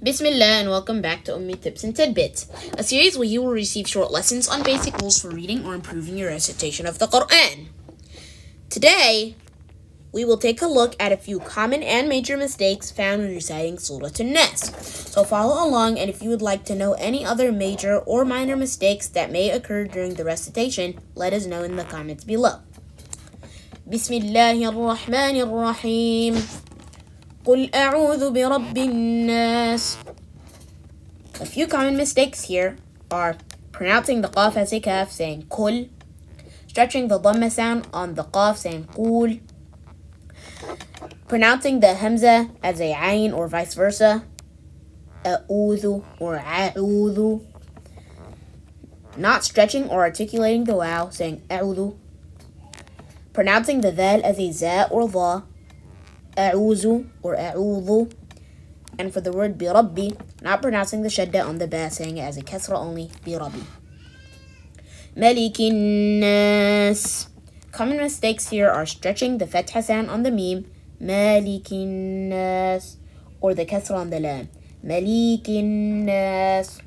Bismillah and welcome back to Ummi Tips and Tidbits, a series where you will receive short lessons on basic rules for reading or improving your recitation of the Quran. Today, we will take a look at a few common and major mistakes found when reciting Surah Naas. So follow along, and if you would like to know any other major or minor mistakes that may occur during the recitation, let us know in the comments below. Bismillahir Rahmanir Rahim. قُلْ أَعُوذُ بِرَبِّ النَّاسِ. A few common mistakes here are pronouncing the qaf as a kaf, saying kul, stretching the dhamma sound on the qaf, saying qul, pronouncing the hamza as a ayn or vice versa, a'udhu or a'udhu, not stretching or articulating the waw, saying a'udhu, pronouncing the dal as a za or dha, a'uzu or a'udhu, and for the word birabbi, not pronouncing the shadda on the ba, saying it as a kasra only, birabbi. Malikin nas. Common mistakes here are stretching the fatha sound on the mim, malikin nas, or the kasra on the lam, malikin nas.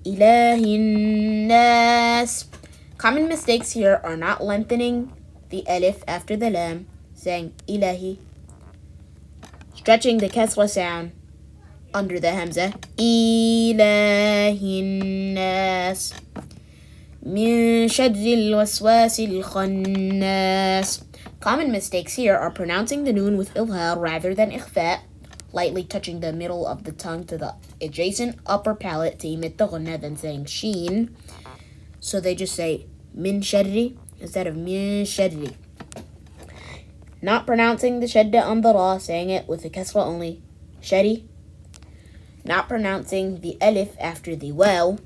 Ilahin nas. Common mistakes here are not lengthening the alif after the lam, saying ilahi, stretching the kasra sound under the hamza, ilahin nas. Min sharril waswasil khannas. Common mistakes here are pronouncing the noon with ilhar rather than ikhfa, lightly touching the middle of the tongue to the adjacent upper palate to emit the ghunna, then saying sheen. So they just say min sharri instead of min sharri. Not pronouncing the shadda on the ra, saying it with the kasra only, shari. Not pronouncing the alif after the waw,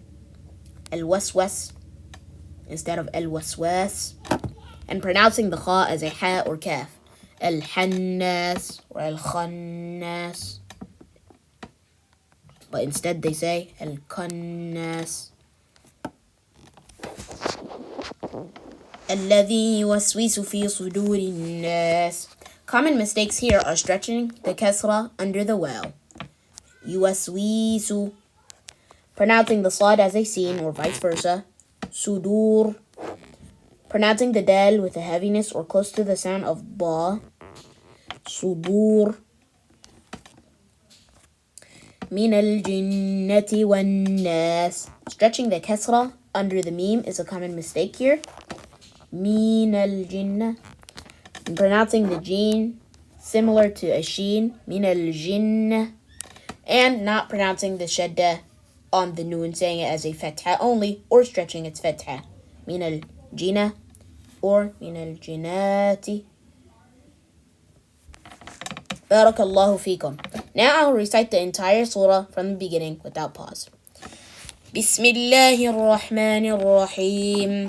al-waswas instead of al-waswas. And pronouncing the kha as a ha or kaf, al-hannas or al-khannas. But instead they say al-khannas. الذي يوسوس في صدور الناس. Common mistakes here are stretching the kasra under the waw, yuwaswisu, pronouncing the sad as a sin or vice versa, sudur, pronouncing the dal with a heaviness or close to the sound of ba, sudur. Min al-jinnati wan-nas. Stretching the kasra under the meme is a common mistake here, min al-jinnah, and pronouncing the jeen similar to a sheen, min al-jinnah, and not pronouncing the shadda on the noon, saying it as a fatha only or stretching its fatha, min al-jinnah or min al-jinnati. Barakallahu feekum. Now I will recite the entire surah from the beginning without pause. Bismillahir Rahmanir Rahim.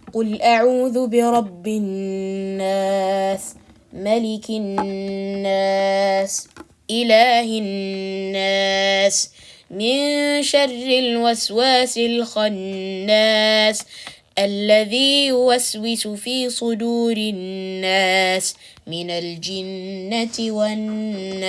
قُلْ أَعُوذُ بِرَبِّ النَّاسِ مَلِكِ النَّاسِ إِلَهِ النَّاسِ مِنْ شَرِّ الْوَسْوَاسِ الْخَنَّاسِ الَّذِي يُوَسْوِسُ فِي صُدُورِ النَّاسِ مِنَ الْجِنَّةِ وَالنَّاسِ.